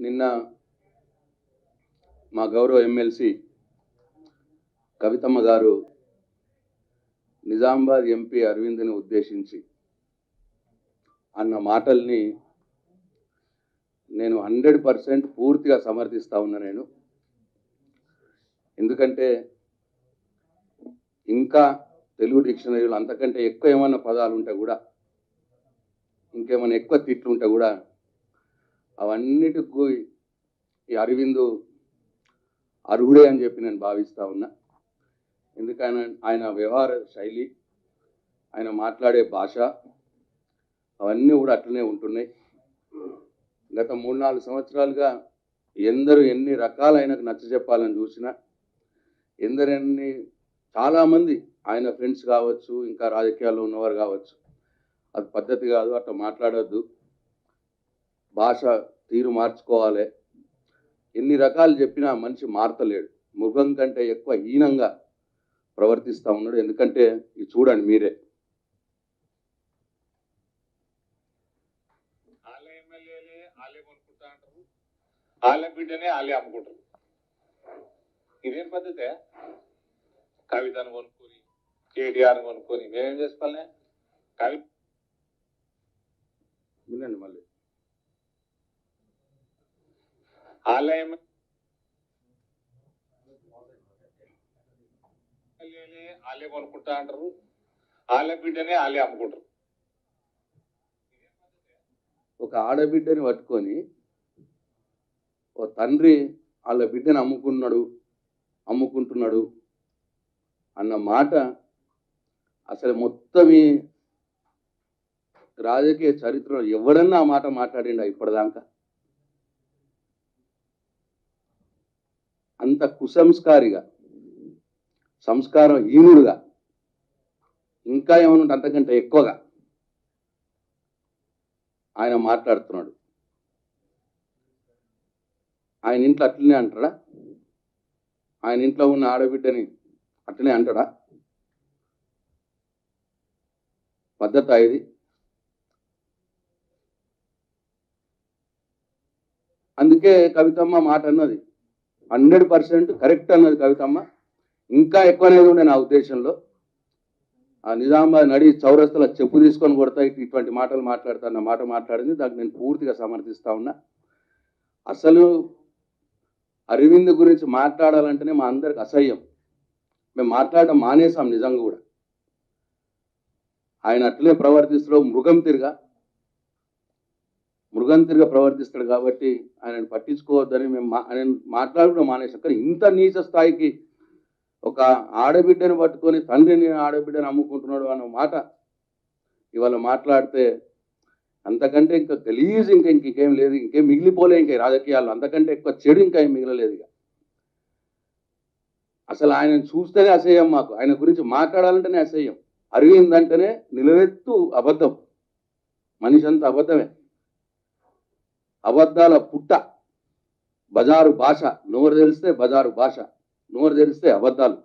నిన్న మా గౌరవ ఎమ్మెల్సీ కవితమ్మ గారు నిజామాబాద్ ఎంపీ అరవింద్ని ఉద్దేశించి అన్న మాటల్ని నేను 100% పూర్తిగా సమర్థిస్తా ఉన్నా. నేను ఎందుకంటే ఇంకా తెలుగు డిక్షనరీలో అంతకంటే ఎక్కువ ఏమన్నా పదాలు ఉంటే కూడా, ఇంకేమైనా ఎక్కువ తిట్లు ఉంటే కూడా అవన్నిటికీ ఈ అరవింద్ అర్హుడే అని చెప్పి నేను భావిస్తూ ఉన్నా. ఎందుకైనా ఆయన వ్యవహార శైలి, ఆయన మాట్లాడే భాష అవన్నీ కూడా అట్లనే ఉంటున్నాయి. గత 3-4 సంవత్సరాలుగా ఎందరు ఎన్ని రకాలైనకు నచ్చ చెప్పాలని చూసినా, ఎందరెన్ని చాలామంది ఆయన ఫ్రెండ్స్ కావచ్చు, ఇంకా రాజకీయాల్లో ఉన్నవారు కావచ్చు, అది పద్ధతి కాదు, అట్లా మాట్లాడొద్దు, భాష తీరు మార్చుకోవాలి, ఎన్ని రకాలు చెప్పినా మనిషి మారతలేడు. మృగం కంటే ఎక్కువ హీనంగా ప్రవర్తిస్తూ ఉన్నాడు. ఎందుకంటే ఇది చూడండి మీరే, వాళ్ళ ఎమ్మెల్యేలే వాళ్ళే కొనుక్కుంటా అంటారు, వాళ్ళ బిడ్డనే వాళ్ళే అమ్ముకుంటారు. ఇదేం పద్ధతే? కవితను కొనుక్కొని, కేటీఆర్ కొనుక్కొని మేమేం చేసుకోవాలి? కవి వినండి మళ్ళీ. వాళ్ళ ఎమ్మెల్యేలే వాళ్ళే కొనుక్కుంటా అంటారు, వాళ్ళ బిడ్డనే వాళ్ళే అమ్ముకుంటారు. ఒక ఆడబిడ్డని పట్టుకొని ఓ తండ్రి వాళ్ళ బిడ్డని అమ్ముకుంటున్నాడు అన్న మాట అసలు మొత్తం ఈ రాజకీయ చరిత్రలో ఎవడన్నా ఆ మాట మాట్లాడిండా ఇప్పటిదాకా? అంత కుసంస్కారిగా, సంస్కారం హీనుడుగా, ఇంకా ఏమన్నా అంతకంటే ఎక్కువగా ఆయన మాట్లాడుతున్నాడు. ఆయన ఇంట్లో అట్లనే అంటాడా? ఆయన ఇంట్లో ఉన్న ఆడబిడ్డని అట్లనే అంటాడా? పద్ధత ఇది? అందుకే కవితమ్మ మాట అన్నది 100% కరెక్ట్ అన్నది కవితమ్మ. ఇంకా ఎక్కువనేది ఉండే నా ఉద్దేశంలో. ఆ నిజామాబాద్ నడి చౌరస్తల చెప్పు తీసుకొని కొడతా ఇటువంటి మాటలు మాట్లాడతాన్న మాట మాట్లాడింది. దానికి నేను పూర్తిగా సమర్థిస్తా ఉన్నా. అసలు అరవింద్ గురించి మాట్లాడాలంటేనే మా అందరికి అసహ్యం. మేము మాట్లాడడం మానేసాం నిజంగా కూడా. ఆయన అట్లే ప్రవర్తిస్తాడు, మృగం తిరిగా ప్రవర్తిస్తాడు. కాబట్టి ఆయనను పట్టించుకోవద్దని మేము ఆయన మాట్లాడడం మానేసాం. కానీ ఇంత నీచ స్థాయికి ఒక ఆడబిడ్డను పట్టుకొని తండ్రిని ఆడబిడ్డను అమ్ముకుంటున్నాడు అన్న మాట ఇవాళ మాట్లాడితే అంతకంటే ఇంకా గలీజ్ ఇంకేం లేదు, ఇంకేం మిగిలిపోలే. ఇంకా రాజకీయాల్లో అంతకంటే ఎక్కువ చెడు ఇంకా ఏం మిగలలేదు. ఇక అసలు ఆయనను చూస్తేనే అసహ్యం మాకు. ఆయన గురించి మాట్లాడాలంటేనే అసహ్యం. అరవింద్ అంటేనే నిలవెత్తు అబద్ధం. మనిషి అంతా అబద్ధమే, అబద్ధాల పుట్ట, బజారు భాష. నోరు తెలిస్తే బజారు భాష, నోరు తెలిస్తే అబద్ధాలు.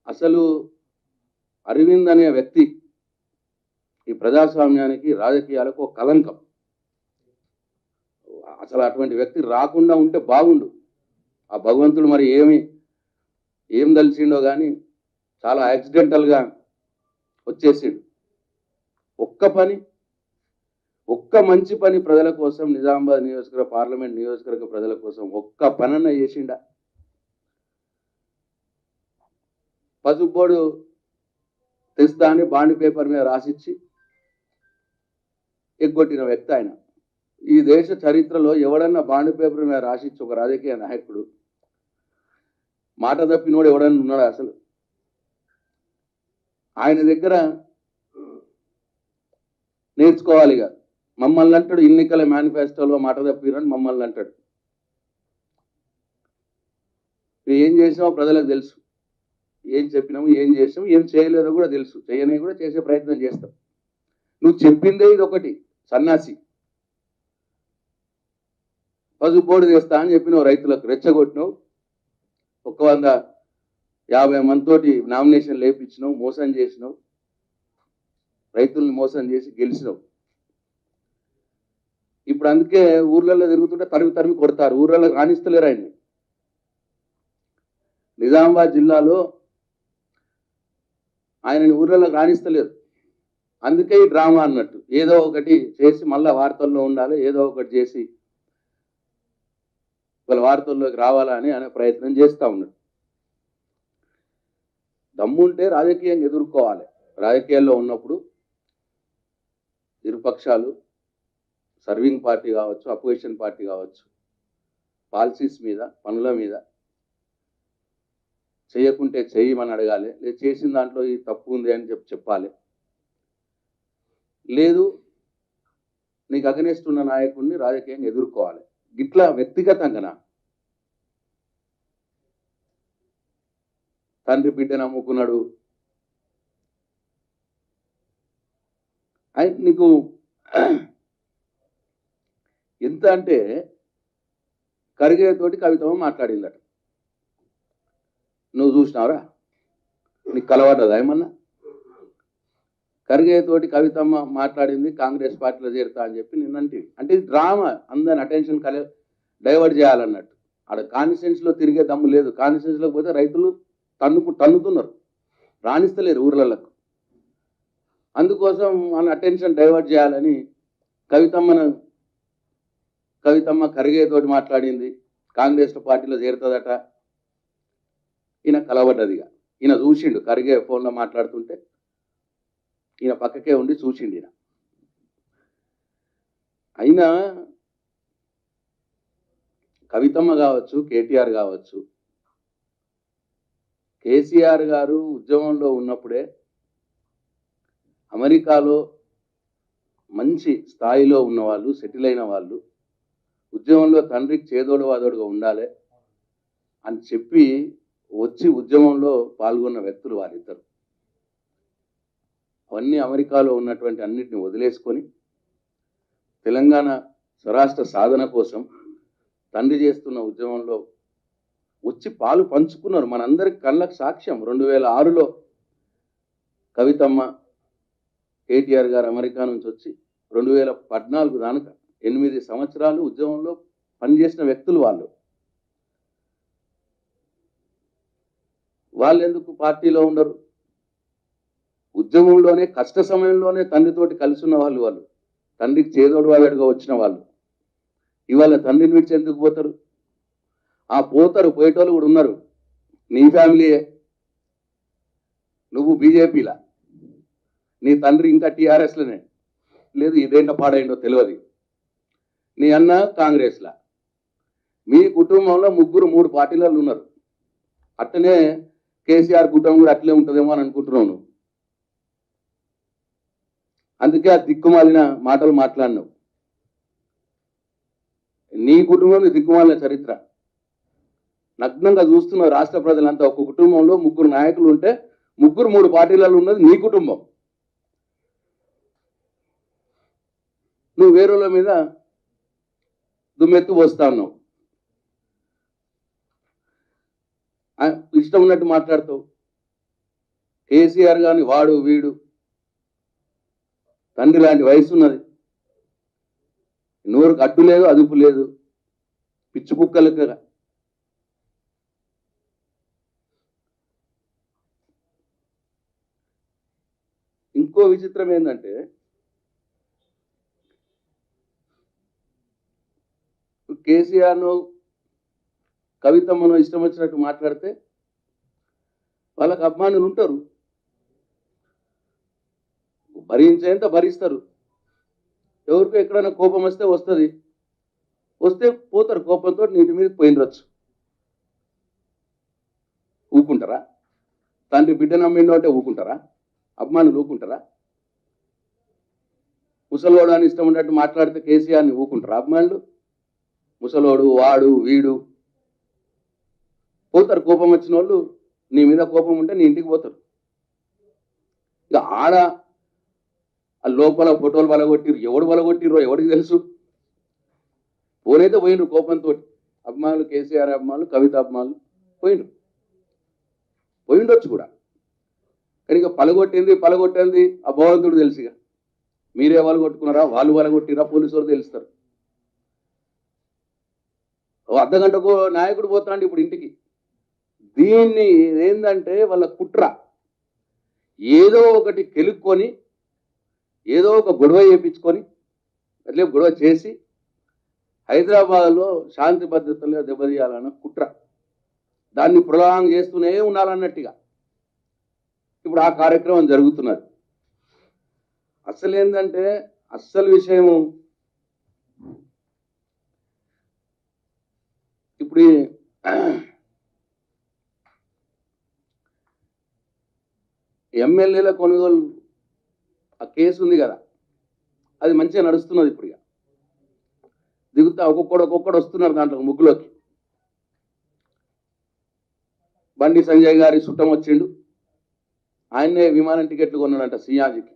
అసలు అరవింద్ అనే వ్యక్తి ఈ ప్రజాస్వామ్యానికి, రాజకీయాలకు ఒక కలంకం. అసలు అటువంటి వ్యక్తి రాకుండా ఉంటే బాగుండు. ఆ భగవంతుడు మరి ఏం దలిచిండో కానీ చాలా యాక్సిడెంటల్గా వచ్చేసిండు. ఒక్క మంచి పని ప్రజల కోసం, నిజామాబాద్ నియోజకవర్గ పార్లమెంట్ నియోజకవర్గ ప్రజల కోసం ఒక్క పనన్న చేసిండా? పసుపు బోర్డు తెస్తా అని బాండ్ పేపర్ మీద రాసిచ్చి ఎగ్గొట్టిన వ్యక్తి ఆయన. ఈ దేశ చరిత్రలో ఎవడన్నా బాండ్ పేపర్ మీద రాసిచ్చి ఒక రాజకీయ నాయకుడు మాట తప్పినోడు ఎవడన్నా ఉన్నాడా? అసలు ఆయన దగ్గర నేర్చుకోవాలిగా. మమ్మల్ని అంటాడు ఎన్నికల మేనిఫెస్టోలో మాట తప్పిరని మమ్మల్ని అంటాడు. ఏం చేసినామో ప్రజలకు తెలుసు, ఏం చెప్పినాము, ఏం చేసినాము, ఏం చేయలేదో కూడా తెలుసు. చేయని కూడా చేసే ప్రయత్నం చేస్తాం. నువ్వు చెప్పిందే ఇది ఒకటి సన్నాసి. పసుపు బోర్డు తెస్తా అని చెప్పినావు, రైతులకు రెచ్చగొట్టినావు, 150 మందితోటి నామినేషన్ లేపించినావు, మోసం చేసినావు, రైతుల్ని మోసం చేసి గెలిచినావు. ఇప్పుడు అందుకే ఊర్లలో తిరుగుతుంటే తరిమి తరిమి కొడతారు, ఊర్లలో రాణిస్తలేరు ఆయన్ని. నిజామాబాద్ జిల్లాలో ఆయనని ఊర్లలో రాణిస్తలేరు. అందుకే ఈ డ్రామా అన్నట్టు ఏదో ఒకటి చేసి మళ్ళీ వార్తల్లో ఉండాలి, ఏదో ఒకటి చేసి వాళ్ళ వార్తల్లోకి రావాలా అని అనే ప్రయత్నం చేస్తూ ఉన్నాడు. దమ్ముంటే రాజకీయంగా ఎదుర్కోవాలి. రాజకీయాల్లో ఉన్నప్పుడు ఇరుపక్షాలు, సర్వింగ్ పార్టీ కావచ్చు, అపోజిషన్ పార్టీ కావచ్చు, పాలసీస్ మీద, పనుల మీద చేయకుంటే చేయమని అడగాలి, లేదు చేసిన దాంట్లో ఈ తప్పు ఉంది అని చెప్పాలి. లేదు నీకు అగనెస్ట్ ఉన్న నాయకుడిని రాజకీయంగా ఎదుర్కోవాలి. ఇట్లా వ్యక్తిగతంగా తండ్రి బిడ్డను అమ్ముకున్నాడు, ఆయన నీకు ఎంత అంటే ఖర్గేతోటి కవితమ్మ మాట్లాడిందట. నువ్వు చూసినావురా? నీకు కలవడ్డదా ఏమన్నా? ఖర్గేతోటి కవితమ్మ మాట్లాడింది కాంగ్రెస్ పార్టీలో చేరుతా అని చెప్పి నిన్నంటివి. అంటే ఇది డ్రామా, అందరిని అటెన్షన్ డైవర్ట్ చేయాలన్నట్టు. ఆడ కాన్స్టిట్యూన్సీలో తిరిగే దమ్ము లేదు. కాన్స్టిట్యూన్సీలోకి పోతే రైతులు తన్నుతున్నారు, రాణిస్తలేరు ఊర్లకు. అందుకోసం మన అటెన్షన్ డైవర్ట్ చేయాలని కవితమ్మ ఖర్గేతోటి మాట్లాడింది, కాంగ్రెస్ పార్టీలో చేరుతుందట. ఈయన కలవడ్డదిగా. ఈయన చూసిండు ఖర్గే ఫోన్లో మాట్లాడుతుంటే, ఈయన పక్కకే ఉండి చూసిండు. ఈయన అయినా కవితమ్మ కావచ్చు, కేటీఆర్ కావచ్చు, కేసీఆర్ గారు ఉద్యమంలో ఉన్నప్పుడే అమెరికాలో మంచి స్థాయిలో ఉన్నవాళ్ళు, సెటిల్ అయిన వాళ్ళు, ఉద్యమంలో తండ్రికి చేదోడు వాదోడుగా ఉండాలి అని చెప్పి వచ్చి ఉద్యమంలో పాల్గొన్న వ్యక్తులు వారిద్దరు. అవన్నీ అమెరికాలో ఉన్నటువంటి అన్నిటిని వదిలేసుకొని తెలంగాణ స్వరాష్ట్ర సాధన కోసం తండ్రి చేస్తున్న ఉద్యమంలో వచ్చి పాలు పంచుకున్నారు. మనందరికి కళ్ళకు సాక్ష్యం. 2006లో కవితమ్మ, కేటీఆర్ గారు అమెరికా నుంచి వచ్చి 2014 దాకా 8 సంవత్సరాలు ఉద్యమంలో పనిచేసిన వ్యక్తులు వాళ్ళు ఎందుకు పార్టీలో ఉండరు? ఉద్యమంలోనే కష్ట సమయంలోనే తండ్రితోటి కలిసి ఉన్న వాళ్ళు తండ్రికి చేదోడు వాదోడుగా వచ్చిన వాళ్ళు ఇవాళ తండ్రిని విడిచి ఎందుకు పోతారు? పోతారు, పోయేటోళ్ళు కూడా ఉన్నారు. నీ ఫ్యామిలీయే. నువ్వు బీజేపీలా, నీ తండ్రి ఇంకా టీఆర్ఎస్లోనే, లేదు ఇదేంటో పాడైండో తెలియదు. నీ అన్న కాంగ్రెస్లా. మీ కుటుంబంలో 3 పార్టీలలో ఉన్నారు. అట్టనే కేసీఆర్ కుటుంబం కూడా అట్లే ఉంటుందేమో అని అనుకుంటున్నావు నువ్వు. అందుకే ఆ దిక్కుమాలిన మాటలు మాట్లాడినావు. నీ కుటుంబం దిక్కుమాలిన చరిత్ర నగ్నంగా చూస్తున్న రాష్ట్ర ప్రజలంతా. ఒక కుటుంబంలో 3 నాయకులు ఉంటే 3 పార్టీలలో ఉన్నది నీ కుటుంబం. నువ్వు వేరేల మీద దుమ్మెత్తు పోస్తా ఉన్నావు, ఇష్టం ఉన్నట్టు మాట్లాడుతావు. కేసీఆర్ గాని వాడు వీడు తండ్రి లాంటి వయసు ఉన్నది, నోరుకు అడ్డు లేదు, అదుపు లేదు, పిచ్చి కుక్కలకి. ఇంకో విచిత్రం ఏంటంటే కేసీఆర్ను కవితమ్మను ఇష్టం వచ్చినట్టు మాట్లాడితే వాళ్ళకి అభిమానులు ఉంటారు, భరించేంత భరిస్తారు. ఎవరికో ఎక్కడైనా కోపం వస్తే పోతారు, కోపంతో నీటి మీద పోయినరచ్చు. ఊకుంటారా? తండ్రి బిడ్డ నమ్మిండో అంటే ఊకుంటారా? అభిమానులు ఊకుంటారా? ముసలోడు అని ఇష్టం ఉన్నట్టు మాట్లాడితే కేసీఆర్ని ఊకుంటారా అభిమానులు? ముసలోడు, వాడు, వీడు పోతారు. కోపం వచ్చిన వాళ్ళు, నీ మీద కోపం ఉంటే నీ ఇంటికి పోతారు. ఇక ఆడ లోపల ఫోటోలు బలగొట్టిరు, ఎవడు బలగొట్టిరో ఎవరికి తెలుసు. పోనైతే పోయినరు కోపంతో. అభిమానులు, కేసీఆర్ అభిమానులు, కవిత అభిమానులు పోయిండొచ్చు కూడా. కానీ ఇక పలగొట్టింది ఆ భగవంతుడు తెలుసుగా. మీరే వాళ్ళు కొట్టుకున్నారా, వాళ్ళు బలగొట్టిరా, పోలీసు వాళ్ళు తెలుస్తారు. అర్ధగంటకు నాయకుడు పోతాండి ఇప్పుడు ఇంటికి. దీన్ని ఏంటంటే వాళ్ళ కుట్ర, ఏదో ఒకటి కెలుక్కొని ఏదో ఒక గొడవ చేయించుకొని అట్లే గొడవ చేసి హైదరాబాద్లో శాంతి భద్రతలో దెబ్బతీయాలన్న కుట్ర. దాన్ని ప్రొలాంగ్ చేస్తూనే ఉండాలన్నట్టుగా ఇప్పుడు ఆ కార్యక్రమం జరుగుతున్నది. అసలు ఏంటంటే అస్సలు విషయము ఇప్పుడు ఎమ్మెల్యేల కొనుగోలు ఆ కేసు ఉంది కదా, అది మంచిగా నడుస్తున్నది. ఇప్పుడు ఇక దిగుతా ఒక్కొక్కడు వస్తున్నారు దాంట్లో ముగ్గులోకి. బండి సంజయ్ గారి చుట్టం వచ్చిండు, ఆయన్నే విమానం టికెట్లు కొన్నాడంట సియాజీకి.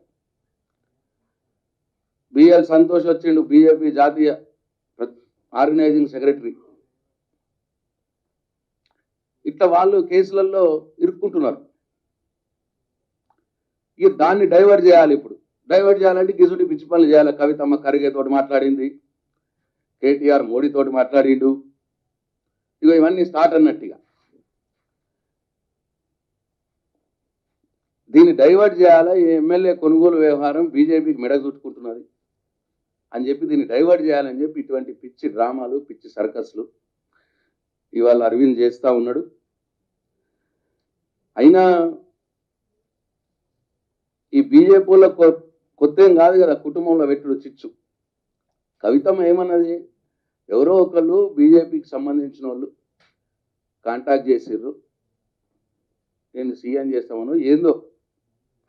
బిఎల్ సంతోష్ వచ్చిండు, బీజేపీ జాతీయ ఆర్గనైజింగ్ సెక్రటరీ. ఇట్లా వాళ్ళు కేసులలో ఇరుక్కుంటున్నారు. ఇక దాన్ని డైవర్ట్ చేయాలి. ఇప్పుడు డైవర్ట్ చేయాలంటే గిసుడి పిచ్చి పనులు చేయాలి. కవితమ్మ ఖర్గే తోటి మాట్లాడింది, కేటీఆర్ మోడీతోటి మాట్లాడిండు, ఇక ఇవన్నీ స్టార్ట్ అన్నట్టుగా. దీన్ని డైవర్ట్ చేయాలా, ఈ ఎమ్మెల్యే కొనుగోలు వ్యవహారం బీజేపీకి మెడ చుట్టుకుంటున్నది అని చెప్పి దీన్ని డైవర్ట్ చేయాలని చెప్పి ఇటువంటి పిచ్చి డ్రామాలు, పిచ్చి సర్కస్లు ఇవాళ అరవింద్ చేస్తూ ఉన్నాడు. అయినా ఈ బీజేపీలో కొత్త ఏం కాదు కదా కుటుంబంలో పెట్టుడు చిచ్చు. కవితమ్మ ఏమన్నది, ఎవరో ఒకళ్ళు బీజేపీకి సంబంధించిన వాళ్ళు కాంటాక్ట్ చేసిర్రు, నేను సీఎం చేస్తామను ఏందో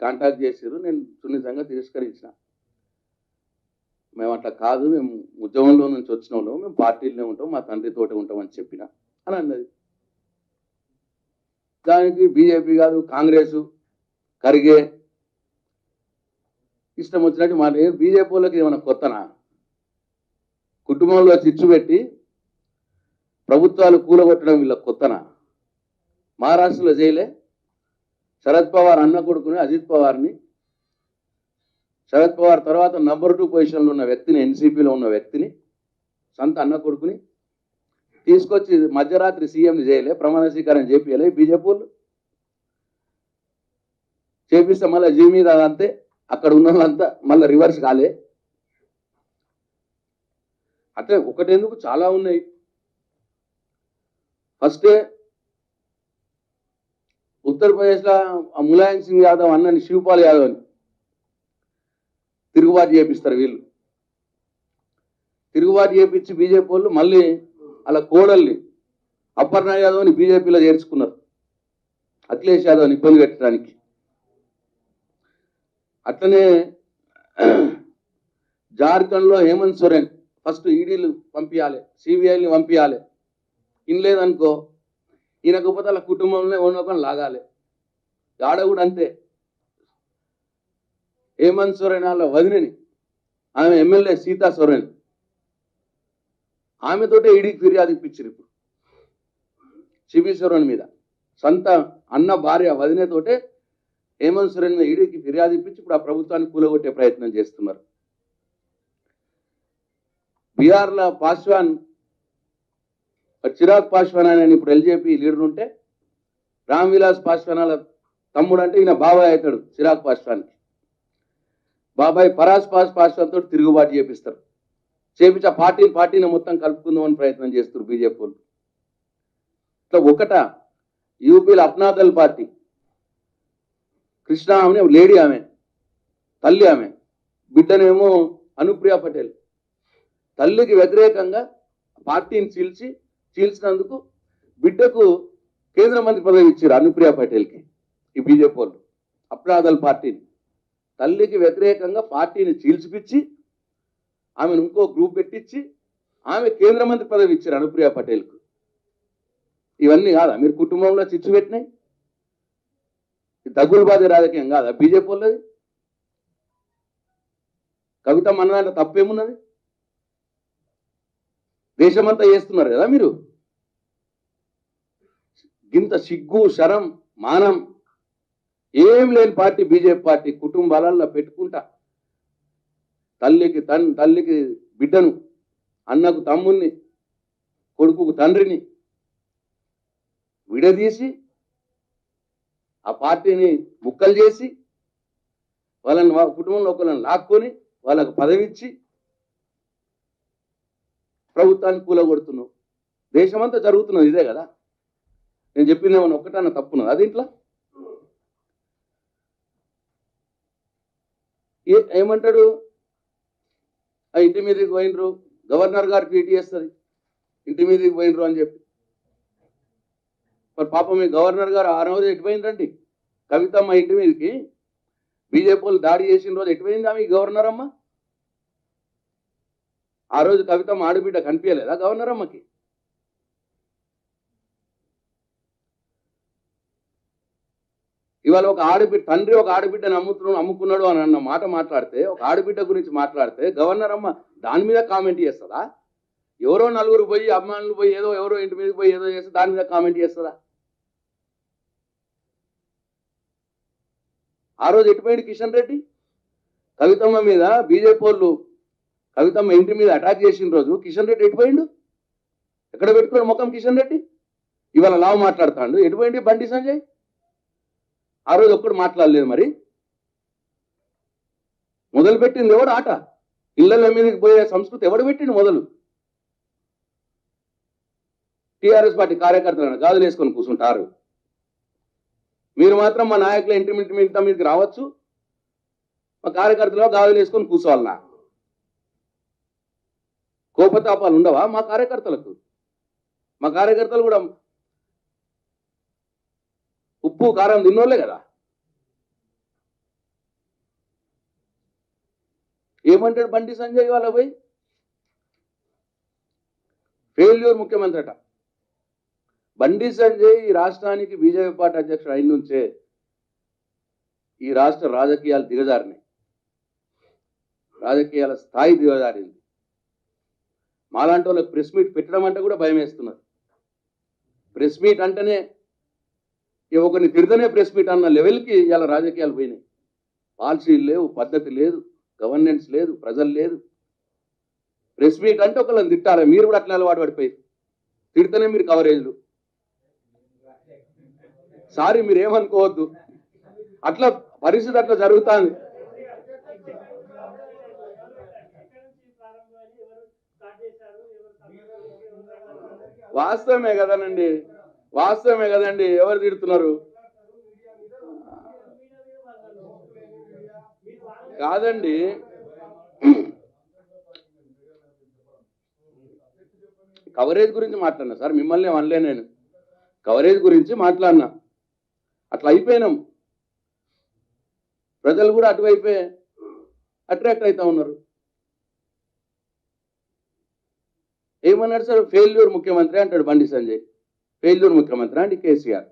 కాంటాక్ట్ చేసిర్రు, నేను సున్నితంగా తిరస్కరించిన. మేము అట్లా కాదు, మేము ఉద్యమంలో నుంచి వచ్చిన వాళ్ళం, మేము పార్టీలోనే ఉంటాం, మా తండ్రితోటే ఉంటామని చెప్పిన అని అన్నది. దానికి బీజేపీ కాదు కాంగ్రెస్ ఖర్గే ఇష్టం వచ్చినట్టు మాట. బీజేపీ వాళ్ళకి ఏమైనా కొత్తనా? కుటుంబంలో చిచ్చు పెట్టి ప్రభుత్వాలు కూలగొట్టడం వీళ్ళకి కొత్తనా? మహారాష్ట్రలో చేయలే? శరద్ పవార్ అన్న కొడుకుని అజిత్ పవార్ని, శరద్ పవార్ తర్వాత నంబర్ 2 పొజిషన్లో ఉన్న వ్యక్తిని, ఎన్సీపీలో ఉన్న వ్యక్తిని, సొంత అన్న కొడుకుని తీసుకొచ్చి మధ్యరాత్రి సీఎంని చేయలే? ప్రమాణ స్వీకారం చేపియలే బీజేపీ వాళ్ళు? చేపిస్తే మళ్ళీ జీ మీద అంతే, అక్కడ ఉన్న వాళ్ళంతా మళ్ళీ రివర్స్ కాలే? అంటే ఒకటేందుకు చాలా ఉన్నాయి. ఫస్టే ఉత్తరప్రదేశ్లో ములాయం సింగ్ యాదవ్ అన్నని శివపాల్ యాదవ్ అని తిరుగుబాటు చేపిస్తారు వీళ్ళు. తిరుగుబాటు చేపించి బీజేపీ వాళ్ళు మళ్ళీ అలా కోడల్ని అపర్ణ యాదవ్ని బీజేపీలో చేర్చుకున్నారు, అఖిలేష్ యాదవ్ని ఇబ్బంది పెట్టడానికి. అట్లనే జార్ఖండ్లో హేమంత్ సోరెన్ ఫస్ట్ ఈడీలు పంపించాలి, సిబిఐని పంపించాలి. ఇనలేదనుకో ఈయనకపోతే అలా కుటుంబంలో ఉన్నకొని లాగాలి. ఆడ కూడా అంతే. హేమంత్ సోరెన్ వాళ్ళ వదినని, ఆమె ఎమ్మెల్యే సీతా సోరెన్, ఆమెతోటే ఈడీకి ఫిర్యాదు ఇప్పించారు. ఇప్పుడు శిబి సోరెన్ మీద సొంత అన్న భార్య వదినతోటే హేమంత్ సోరెన్ మీద ఈడీకి ఫిర్యాదు ఇప్పించి ఇప్పుడు ఆ ప్రభుత్వాన్ని కూలగొట్టే ప్రయత్నం చేస్తున్నారు. బీహార్లో పాస్వాన్, చిరాగ్ పాస్వాన్ అని ఇప్పుడు ఎల్జేపీ లీడర్ ఉంటే, రామ్ విలాస్ పాస్వాన్ వాళ్ళ తమ్ముడు అంటే ఈయన బాబాయ్ అవుతాడు చిరాగ్ పాస్వాన్కి. బాబాయ్ పరాస్ పాస్వాన్ తోటి తిరుగుబాటు చేపిస్తారు. చేపించి ఆ పార్టీని మొత్తం కలుపుకుందామని ప్రయత్నం చేస్తారు బీజేపీ వాళ్ళు. ఇట్లా ఒకట యూపీలో అప్నాదల్ పార్టీ, కృష్ణ ఆమె లేడీ, ఆమె తల్లి, ఆమె బిడ్డనేమో అనుప్రియ పటేల్. తల్లికి వ్యతిరేకంగా పార్టీని చీల్చినందుకు బిడ్డకు కేంద్ర మంత్రి పదవి ఇచ్చారు అనుప్రియ పటేల్కి ఈ బీజేపీ వాళ్ళు. అప్నాదల్ పార్టీని తల్లికి వ్యతిరేకంగా పార్టీని చీల్చిపిచ్చి ఆమెను ఇంకో గ్రూప్ పెట్టించి ఆమె కేంద్ర మంత్రి పదవి ఇచ్చారు అనుప్రియ పటేల్కు. ఇవన్నీ కాదా మీరు కుటుంబంలో చిచ్చు పెట్టినాయి? దగులుబాది రాజకీయం కాదా బీజేపీ వాళ్ళది? కవితమ్మ అన్నదాంట్లో తప్పేమున్నది? దేశమంతా చేస్తున్నారు కదా మీరు. గింత సిగ్గు, శరం, మానం ఏం లేని పార్టీ బీజేపీ పార్టీ. కుటుంబాలలో పెట్టుకుంటా తల్లికి బిడ్డను, అన్నకు తమ్ముణ్ణి కొడుకు తండ్రిని విడదీసి ఆ పార్టీని ముక్కలు చేసి వాళ్ళని కుటుంబంలో ఒకళ్ళని లాక్కొని వాళ్ళకు పదవిచ్చి ప్రభుత్వాన్ని కూలగొడుతున్నావు. దేశమంతా జరుగుతున్నది ఇదే కదా. నేను చెప్పింది ఏమన్నా ఒక్కటన్నా తప్పున్నది అది ఇంట్లో? ఏమంటాడు, ఆ ఇంటి మీదకి పోయినరు, గవర్నర్ గారు ట్వీట్ చేస్తుంది ఇంటి మీదకి పోయినరు అని చెప్పి. మరి పాపం మీ గవర్నర్ గారు ఆ రోజు ఎటుపోయిందండి? కవితమ్మ ఇంటి మీదకి బీజేపీ వాళ్ళు దాడి చేసిన రోజు ఎటుపోయింది ఆమె గవర్నర్ అమ్మ? ఆ రోజు కవితమ్మ ఆడబిడ్డ కనిపించలేదా గవర్నర్ అమ్మకి? ఇవాళ ఒక ఆడబిడ్డ తండ్రి ఒక ఆడబిడ్డని అమ్ముకున్నాడు అని అన్న మాట మాట్లాడితే, ఒక ఆడబిడ్డ గురించి మాట్లాడితే గవర్నర్ అమ్మ దాని మీద కామెంట్ చేస్తుందా? ఎవరో నలుగురు పోయి అమ్మాయిలు పోయి ఎవరో ఇంటి మీదకి పోయి ఏదో చేస్తే దాని మీద కామెంట్ చేస్తుందా? ఆ రోజు ఎటుపోయింది కిషన్ రెడ్డి? కవితమ్మ మీద బీజేపీ వాళ్ళు కవితమ్మ ఇంటి మీద అటాక్ చేసిన రోజు కిషన్ రెడ్డి ఎటుపోయిండు? ఎక్కడ పెట్టుకున్నాడు ముఖం కిషన్ రెడ్డి? ఇవాళ లావు మాట్లాడుతాడు. ఎటుపోయింది బండి సంజయ్? ఆ రోజు ఒక్కడు మాట్లాడలేదు. మరి మొదలు పెట్టింది ఎవడు ఆట? ఇళ్ల మీదకి పోయే సంస్కృతి ఎవడు పెట్టిండు మొదలు? టీఆర్ఎస్ పార్టీ కార్యకర్తలను గాజులు వేసుకొని కూర్చుంటారు. మీరు మాత్రం మా నాయకుల ఇంటి మీదకి రావచ్చు, మా కార్యకర్తలు గాజులు వేసుకొని కూర్చోవాలన్నా? కోపతాపాలు ఉండవా మా కార్యకర్తలకు? మా కార్యకర్తలు కూడా ఉప్పు కారం తిన్నోళ్లే కదా. ఏమంటాడు బండి సంజయ్ వాళ్ళ పోయి? ఫెయిల్యూర్ ముఖ్యమంత్రి అట. బండి సంజయ్ ఈ రాష్ట్రానికి బీజేపీ పార్టీ అధ్యక్షుడు అయిన నుంచే ఈ రాష్ట్ర రాజకీయాలు దిగజారినాయి. రాజకీయాల స్థాయి దిగజారింది. మాలాంటి వాళ్ళకి ప్రెస్ మీట్ పెట్టడం అంటే కూడా భయం వేస్తున్నది. ప్రెస్ మీట్ అంటేనే ఒకరిని తిరిగితేనే ప్రెస్ మీట్ అన్న లెవెల్కి ఇలా రాజకీయాలు పోయినాయి. పాలసీలు లేవు, పద్ధతి లేదు, గవర్నెన్స్ లేదు, ప్రజలు లేదు. ప్రెస్ మీట్ అంటే ఒకళ్ళని తిట్టాలి. మీరు కూడా అట్లా అలవాటు పడిపోయి తిడితేనే మీరు కవరేజ్లు. సారీ, మీరు ఏమనుకోవద్దు, అట్లా పరిస్థితి అట్లా జరుగుతుంది. వాస్తవమే కదనండి, వాస్తవమే కదండి. ఎవరు తిడుతున్నారు? కాదండి, కవరేజ్ గురించి మాట్లాడినా సార్, మిమ్మల్ని అనలే నేను. కవరేజ్ గురించి మాట్లాడినా. అట్లా అయిపోయినాం. ప్రజలు కూడా అటువైపే అట్రాక్ట్ అవుతా ఉన్నారు. ఏమన్నాడు సార్? ఫెయిల్యూర్ ముఖ్యమంత్రి అంటాడు బండి సంజయ్. ఫెయిల్యూర్ ముఖ్యమంత్రి అండి కేసీఆర్.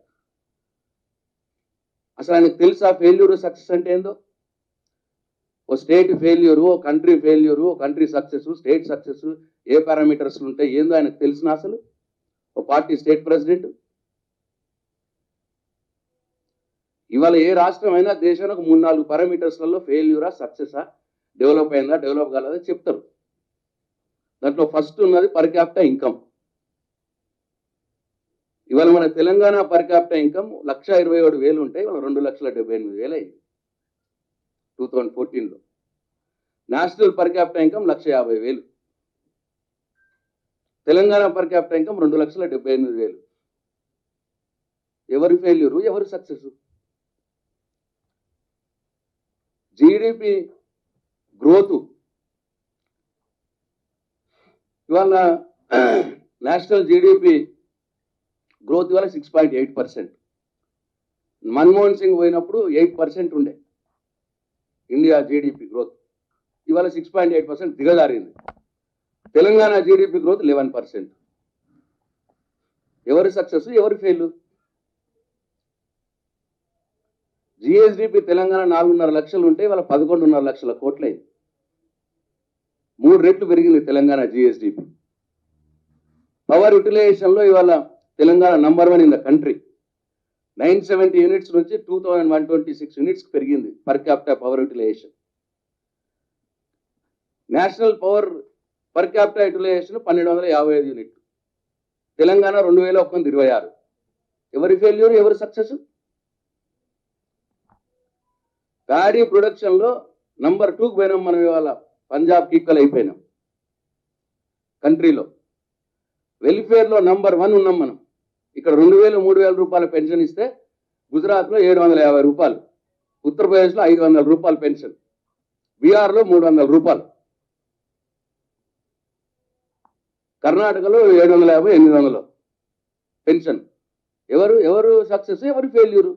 అసలు ఆయనకు తెలుసా ఫెయిల్యూర్ సక్సెస్ అంటే ఏందో? ఓ స్టేట్ ఫెయిల్యూరు, ఓ కంట్రీ ఫెయిల్యూరు, ఓ కంట్రీ సక్సెస్, స్టేట్ సక్సెస్ ఏ పారామీటర్స్లు ఉంటాయి ఏందో ఆయనకు తెలిసిన అసలు? ఓ పార్టీ స్టేట్ ప్రెసిడెంట్. ఇవాళ ఏ రాష్ట్రం అయినా దేశానికి 3-4 పారామీటర్స్లలో ఫెయిల్యూరా, సక్సెసా, డెవలప్ అయిందా, డెవలప్ కాలేదా చెప్తారు. దాంట్లో ఫస్ట్ ఉన్నది పర్ క్యాపిటా ఇన్కమ్. ఇవాళ మన తెలంగాణ పర్ క్యాపిటా ఇన్కమ్ 1,27,000 ఉంటాయి. ఇవాళ 2,78,000 అయింది 2014లో. National per capita income 1,50,000. Telangana per capita income 2,78,000. ఎవరి ఫెయిల్యూరు, ఎవరి సక్సెస్? జీడిపి గ్రోత్ ఇవాళ నేషనల్ జీడిపి గ్రోత్ ఇవాళ 6.8%. మన్మోహన్ సింగ్ పోయినప్పుడు 8% ఉండే ఇండియా జీడిపి గ్రోత్. ఇవాళ 6.8% దిగజారింది. Telangana GDP growth 11%. ఎవరి సక్సెస్, ఎవరి ఫెయిల్? జిఎస్డిపి తెలంగాణ 4.5 లక్షలు ఉంటే ఇవాళ 11.5 లక్షల కోట్లయింది. 3 రెట్లు పెరిగింది తెలంగాణ జిఎస్డిపి. పవర్ యూటిలైజేషన్లో ఇవాళ Telangana number 1 in the country. 970 units నుంచి 2,126 యూనిట్స్ పెరిగింది per capita power utilization. National power per capita utilization 1,255 యూనిట్లు. తెలంగాణ 2026. ఎవరి ఫెయిల్యూర్, ఎవరి సక్సెస్? ప్యాడీ ప్రొడక్షన్లో నంబర్ 2కు పోయినాం మనం. ఇవాళ పంజాబ్కి ఈక్వల్ అయిపోయినాం కంట్రీలో. వెల్ఫేర్లో నంబర్ 1 ఉన్నాం మనం. ఇక్కడ 2,000-3,000 రూపాయల పెన్షన్ ఇస్తే గుజరాత్లో 750 రూపాయలు, ఉత్తరప్రదేశ్లో 500 రూపాయలు పెన్షన్, బీహార్లో 300 రూపాయలు, కర్ణాటకలో 750-800 పెన్షన్. ఎవరు సక్సెస్, ఎవరు ఫెయిల్యూరు?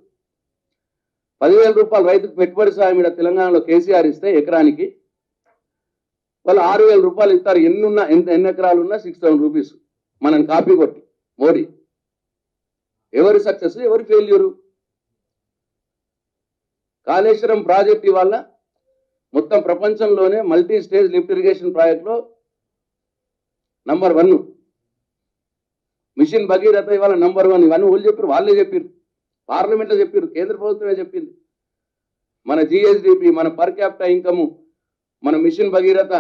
10,000 రూపాయలు రైతుకు పెట్టుబడి సాయం ఇక్కడ తెలంగాణలో కేసీఆర్ ఇస్తే ఎకరానికి వాళ్ళు 6,000 రూపాయలు ఇస్తారు. ఎన్ని ఎకరాలు ఉన్నా 6,000 రూపీస్ మనం కాపీ కొట్టి మోడీ. ఎవరి సక్సెస్, ఎవరి ఫెయిల్యూరు? కాళేశ్వరం ప్రాజెక్ట్ ఇవాళ మొత్తం ప్రపంచంలోనే మల్టీ స్టేజ్ లిఫ్ట్ ఇరిగేషన్ ప్రాజెక్ట్లో నంబర్ 1. మిషన్ భగీరథ ఇవాళ నంబర్ 1. ఇవన్నీ వాళ్ళు చెప్పారు, వాళ్ళే చెప్పారు, పార్లమెంట్లో చెప్పారు, కేంద్ర ప్రభుత్వమే చెప్పింది. మన జిఎస్డిపి, మన పర్ క్యాపిటా ఇన్కమ్, మన మిషన్ భగీరథ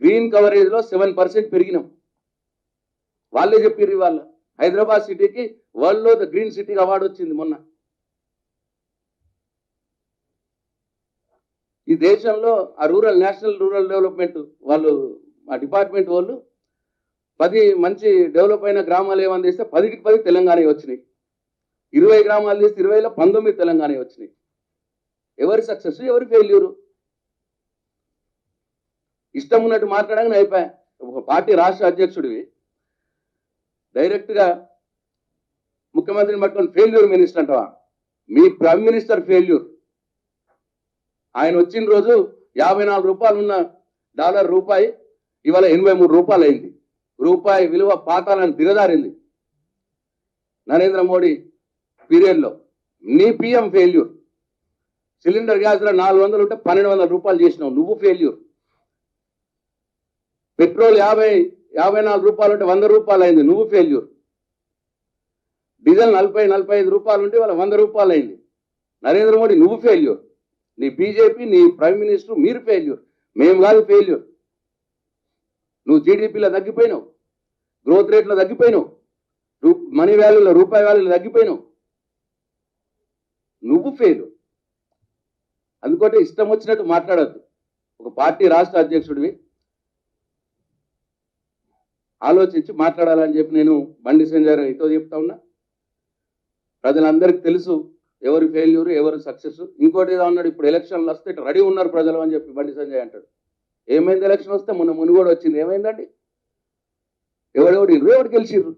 గ్రీన్ కవరేజ్లో 7% పెరిగినాం. వాళ్ళే చెప్పారు. ఇవాళ హైదరాబాద్ సిటీకి వరల్డ్లో ద గ్రీన్ సిటీకి అవార్డు వచ్చింది మొన్న. ఈ దేశంలో ఆ నేషనల్ రూరల్ డెవలప్మెంట్ వాళ్ళు, ఆ డిపార్ట్మెంట్ వాళ్ళు 10 మంచి డెవలప్ అయిన గ్రామాలు ఏమని చేస్తే 10కి 10 తెలంగాణ వచ్చినాయి. 20 గ్రామాలు చేస్తే 20లో 19 తెలంగాణ వచ్చినాయి. ఎవరి సక్సెస్, ఎవరి ఫెయిల్యూరు? ఇష్టం ఉన్నట్టు మాట్లాడగానే అయిపోయా. ఒక పార్టీ రాష్ట్ర అధ్యక్షుడివి డైరెక్ట్గా ముఖ్యమంత్రిని పట్టుకొని ఫెయిల్యూర్ మినిస్టర్ అంటావా? మీ ప్రైమ్ మినిస్టర్ ఫెయిల్యూర్. ఆయన వచ్చిన రోజు 54 రూపాయలు ఉన్న రూపాయి ఇవాళ 83 రూపాయలు అయింది. రూపాయి విలువ పాతాలను దిగజారింది నరేంద్ర మోడీ పీరియడ్లో. నీ పిఎం ఫెయిల్యూర్. సిలిండర్ గ్యాస్లో 400 ఉంటే 1,200 రూపాయలు చేసినావు, నువ్వు ఫెయిల్యూర్. పెట్రోల్ 54 రూపాయలు ఉంటే 100 రూపాయలు అయింది, నువ్వు ఫెయిల్యూర్. డీజిల్ 40-45 రూపాయలు ఉంటే వాళ్ళ 100 రూపాయలు అయింది. నరేంద్ర మోడీ నువ్వు ఫెయిల్యూర్. నీ బీజేపీ, నీ ప్రైమ్ మినిస్టర్, మీరు ఫెయిల్యూర్. మేము కాదు ఫెయిల్యూర్. నువ్వు జీడిపిలో తగ్గిపోయినావు, గ్రోత్ రేట్లో తగ్గిపోయినావు, మనీ వాల్యూలో, రూపాయి వాల్యూలో తగ్గిపోయినావు. నువ్వు ఫెయిల్యూర్. అందుకోటి ఇష్టం వచ్చినట్టు మాట్లాడద్దు. ఒక పార్టీ రాష్ట్ర అధ్యక్షుడివి, ఆలోచించి మాట్లాడాలని చెప్పి నేను బండి సంజయ్ ఇతో చెప్తా ఉన్నా. ప్రజలందరికీ తెలుసు ఎవరు ఫెయిల్యూరు, ఎవరు సక్సెస్. ఇంకోటి ఏదో అన్నాడు, ఇప్పుడు ఎలక్షన్లు వస్తే ఇట్లా రెడీ ఉన్నారు ప్రజలు అని చెప్పి బండి సంజయ్ అంటాడు. ఏమైంది? ఎలక్షన్ వస్తే మొన్న మునుగోడు వచ్చింది, ఏమైందండి? ఎవరు గెలిచిర్రు?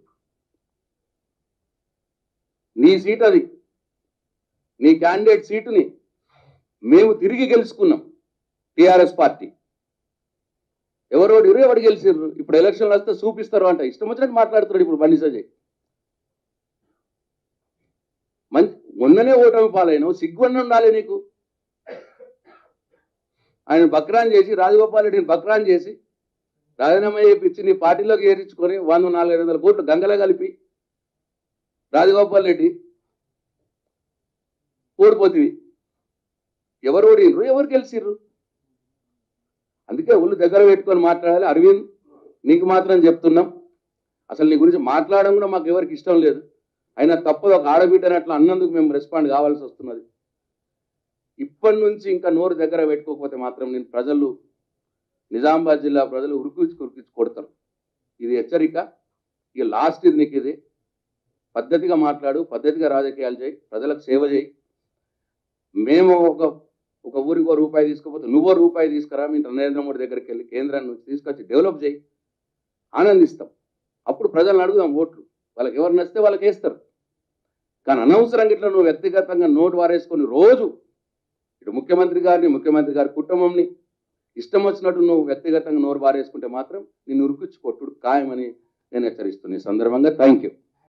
నీ సీట్ అది, నీ క్యాండిడేట్ సీటుని మేము తిరిగి గెలుచుకున్నాం టీఆర్ఎస్ పార్టీ. ఎవరు గెలిచిర్రు? ఇప్పుడు ఎలక్షన్లు వస్తే చూపిస్తారు అంట. ఇష్టం వచ్చినట్టు మాట్లాడుతున్నాడు ఇప్పుడు బండి సంజయ్. మొన్ననే ఓటమి పాలైనావు, సిగ్గున్న ఉండాలి నీకు. ఆయన బక్రాన్ చేసి, రాజగోపాల్ రెడ్డిని బక్రాన్ చేసి రాజీనామా చేయించి నీ పార్టీలోకి ఏరించుకొని 100-400 కోట్లు గంగల కలిపి రాజగోపాల్ రెడ్డి ఓడిపోతుంది. ఎవరు ఓడిర్రు, ఎవరు గెలిచిర్రు? అందుకే ఒళ్ళు దగ్గర పెట్టుకొని మాట్లాడాలి. అరవింద్, నీకు మాత్రం చెప్తున్నాం, అసలు నీ గురించి మాట్లాడడం కూడా మాకు ఎవరికి ఇష్టం లేదు. అయినా తప్పదు, ఒక ఆడబిడ్డని అట్లా అన్నందుకు మేము రెస్పాండ్ కావాల్సి వస్తున్నది. ఇప్పటి నుంచి ఇంకా నోరు దగ్గర పెట్టుకోకపోతే మాత్రం నేను నిజామాబాద్ జిల్లా ప్రజలు ఉరికించి కొడతారు. ఇది హెచ్చరిక. ఇక లాస్ట్ ఇది నీకు. ఇది పద్ధతిగా మాట్లాడు, పద్ధతిగా రాజకీయాలు చేయి, ప్రజలకు సేవ చేయి. మేము ఒక ఊరికి రూపాయి తీసుకోకపోతే నువ్వో రూపాయి తీసుకురా, మీ నరేంద్ర మోడీ దగ్గరికి వెళ్ళి కేంద్రాన్ని తీసుకొచ్చి డెవలప్ చేయి, ఆనందిస్తాం. అప్పుడు ప్రజలను అడుగుదాం ఓట్లు. వాళ్ళకి ఎవరు నచ్చితే వాళ్ళకి వేస్తారు. కానీ అనవసరంగా ఇట్లా నువ్వు వ్యక్తిగతంగా నోటు వారేసుకొని రోజు ఇటు ముఖ్యమంత్రి గారి కుటుంబంని ఇష్టం వచ్చినట్టు నువ్వు వ్యక్తిగతంగా నోరు వారేసుకుంటే మాత్రం నిన్ను ఉరికించి కొట్టుడు ఖాయమని నేను హెచ్చరిస్తున్నాను ఈ సందర్భంగా. Thank you.